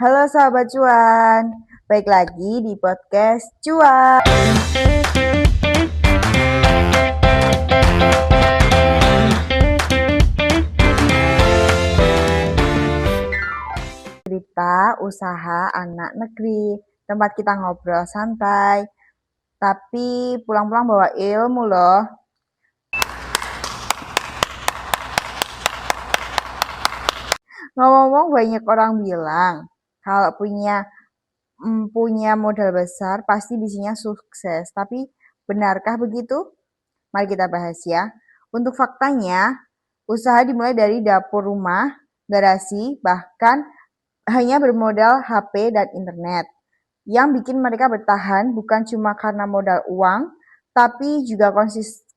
Halo sahabat cuan, baik lagi di podcast cuan. Cerita usaha anak negeri, tempat kita ngobrol santai, tapi pulang-pulang bawa ilmu loh. Ngomong-ngomong banyak orang bilang, kalau punya modal besar pasti bisnisnya sukses. Tapi benarkah begitu? Mari kita bahas ya. Untuk faktanya, usaha dimulai dari dapur rumah, garasi, bahkan hanya bermodal HP dan internet. Yang bikin mereka bertahan bukan cuma karena modal uang, tapi juga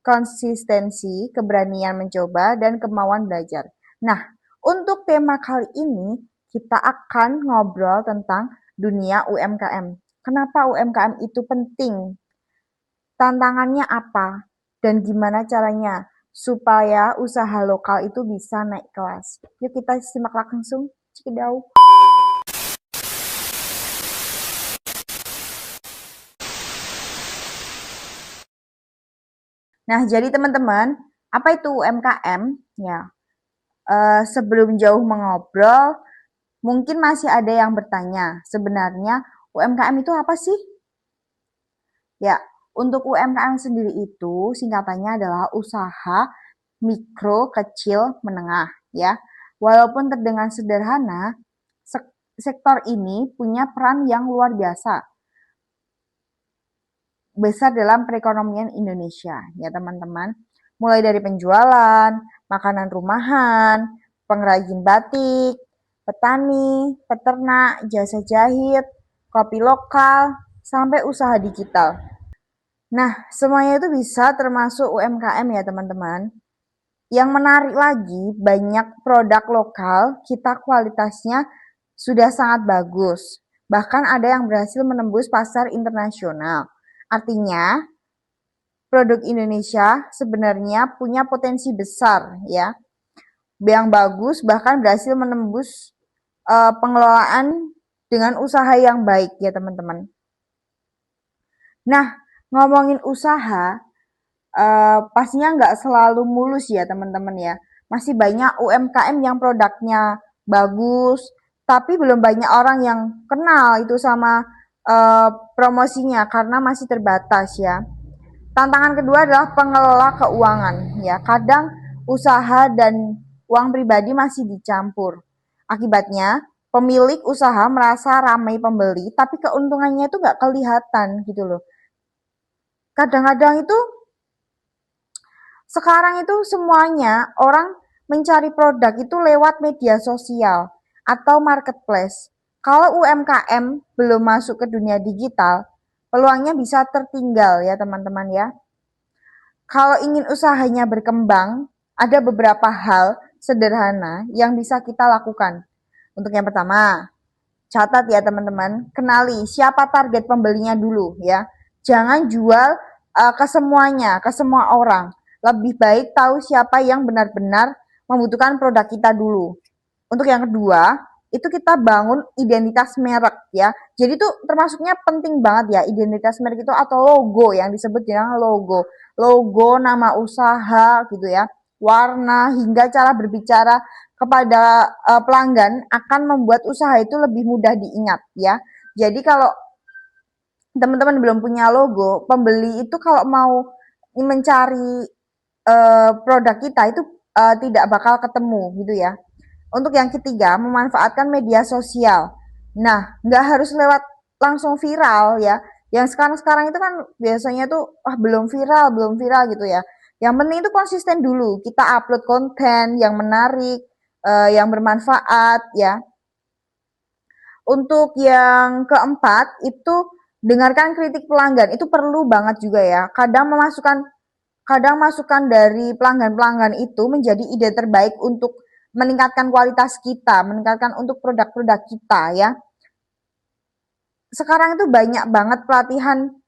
konsistensi, keberanian mencoba, dan kemauan belajar. Nah, untuk tema kali ini, kita akan ngobrol tentang dunia UMKM. Kenapa UMKM itu penting? Tantangannya apa? Dan gimana caranya supaya usaha lokal itu bisa naik kelas? Yuk kita simak langsung. Cikidau. Nah, jadi teman-teman, apa itu UMKM? Ya, sebelum jauh mengobrol, mungkin masih ada yang bertanya, sebenarnya UMKM itu apa sih? Ya, untuk UMKM sendiri itu singkatannya adalah usaha mikro, kecil, menengah, ya. Walaupun terdengar sederhana, sektor ini punya peran yang luar biasa besar dalam perekonomian Indonesia, ya teman-teman. Mulai dari penjualan, makanan rumahan, pengrajin batik, petani, peternak, jasa jahit, kopi lokal, sampai usaha digital. Nah, semuanya itu bisa termasuk UMKM ya teman-teman. Yang menarik lagi, banyak produk lokal kita kualitasnya sudah sangat bagus. Bahkan ada yang berhasil menembus pasar internasional. Artinya, produk Indonesia sebenarnya punya potensi besar ya, yang bagus bahkan berhasil menembus pengelolaan dengan usaha yang baik ya teman-teman. Nah, ngomongin usaha, pastinya nggak selalu mulus ya teman-teman ya. Masih banyak UMKM yang produknya bagus, tapi belum banyak orang yang kenal itu sama promosinya karena masih terbatas ya. Tantangan kedua adalah pengelola keuangan ya. Kadang usaha dan uang pribadi masih dicampur. Akibatnya pemilik usaha merasa ramai pembeli, tapi keuntungannya itu nggak kelihatan gitu loh. Kadang-kadang itu sekarang itu semuanya orang mencari produk itu lewat media sosial atau marketplace. Kalau UMKM belum masuk ke dunia digital, peluangnya bisa tertinggal ya teman-teman ya. Kalau ingin usahanya berkembang, ada beberapa hal sederhana yang bisa kita lakukan. Untuk yang pertama, catat ya teman-teman, kenali siapa target pembelinya dulu ya. Jangan jual ke semuanya, ke semua orang. Lebih baik tahu siapa yang benar-benar membutuhkan produk kita dulu. Untuk yang kedua, itu kita bangun identitas merek ya. Jadi itu termasuknya penting banget ya, identitas merek itu atau logo yang disebut dengan logo. Logo, nama usaha gitu ya. Warna hingga cara berbicara kepada pelanggan akan membuat usaha itu lebih mudah diingat ya. Jadi kalau teman-teman belum punya logo, pembeli itu kalau mau mencari produk kita itu tidak bakal ketemu gitu ya. Untuk yang ketiga, memanfaatkan media sosial. Nah, nggak harus lewat langsung viral ya. Yang sekarang-sekarang itu kan biasanya tuh belum viral gitu ya. Yang penting itu konsisten dulu. Kita upload konten yang menarik, yang bermanfaat ya. Untuk yang keempat itu dengarkan kritik pelanggan. Itu perlu banget juga ya. Kadang masukan dari pelanggan-pelanggan itu menjadi ide terbaik untuk meningkatkan kualitas kita, meningkatkan untuk produk-produk kita ya. Sekarang itu banyak banget pelatihan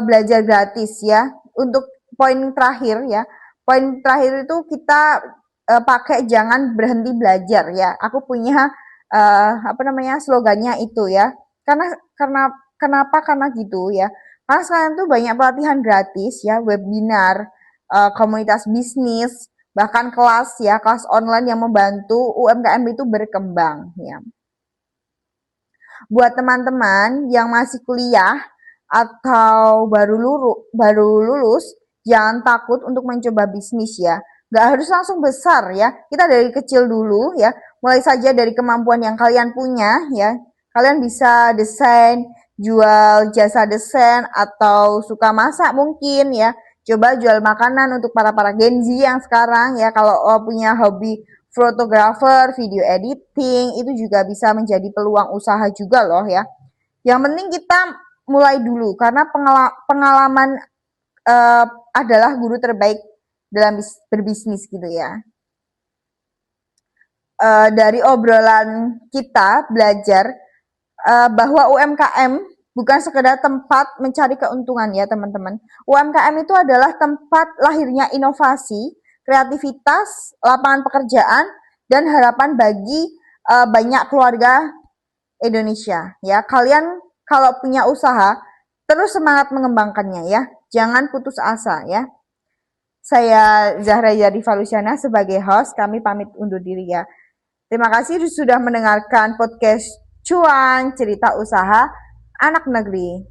belajar gratis ya. Untuk poin terakhir ya, poin terakhir itu kita pakai jangan berhenti belajar ya. Aku punya slogannya itu ya. Karena gitu ya. Karena sekarang tuh banyak pelatihan gratis ya, webinar, komunitas bisnis, bahkan kelas online yang membantu UMKM itu berkembang ya. Buat teman-teman yang masih kuliah atau baru lulus, jangan takut untuk mencoba bisnis ya. Gak harus langsung besar ya. Kita dari kecil dulu ya. Mulai saja dari kemampuan yang kalian punya ya. Kalian bisa desain, jual jasa desain atau suka masak mungkin ya. Coba jual makanan untuk para Gen Z yang sekarang ya. Kalau punya hobi fotografer, video editing, itu juga bisa menjadi peluang usaha juga loh ya. Yang penting kita mulai dulu karena pengalaman adalah guru terbaik dalam berbisnis gitu ya. Dari obrolan kita belajar bahwa UMKM bukan sekedar tempat mencari keuntungan ya teman-teman. UMKM itu adalah tempat lahirnya inovasi, kreativitas, lapangan pekerjaan, dan harapan bagi banyak keluarga Indonesia ya. Kalian kalau punya usaha terus semangat mengembangkannya ya. Jangan putus asa ya. Saya Zahra Yarifa Luciana sebagai host, kami pamit undur diri ya. Terima kasih sudah mendengarkan podcast Cuan Cerita Usaha Anak Negeri.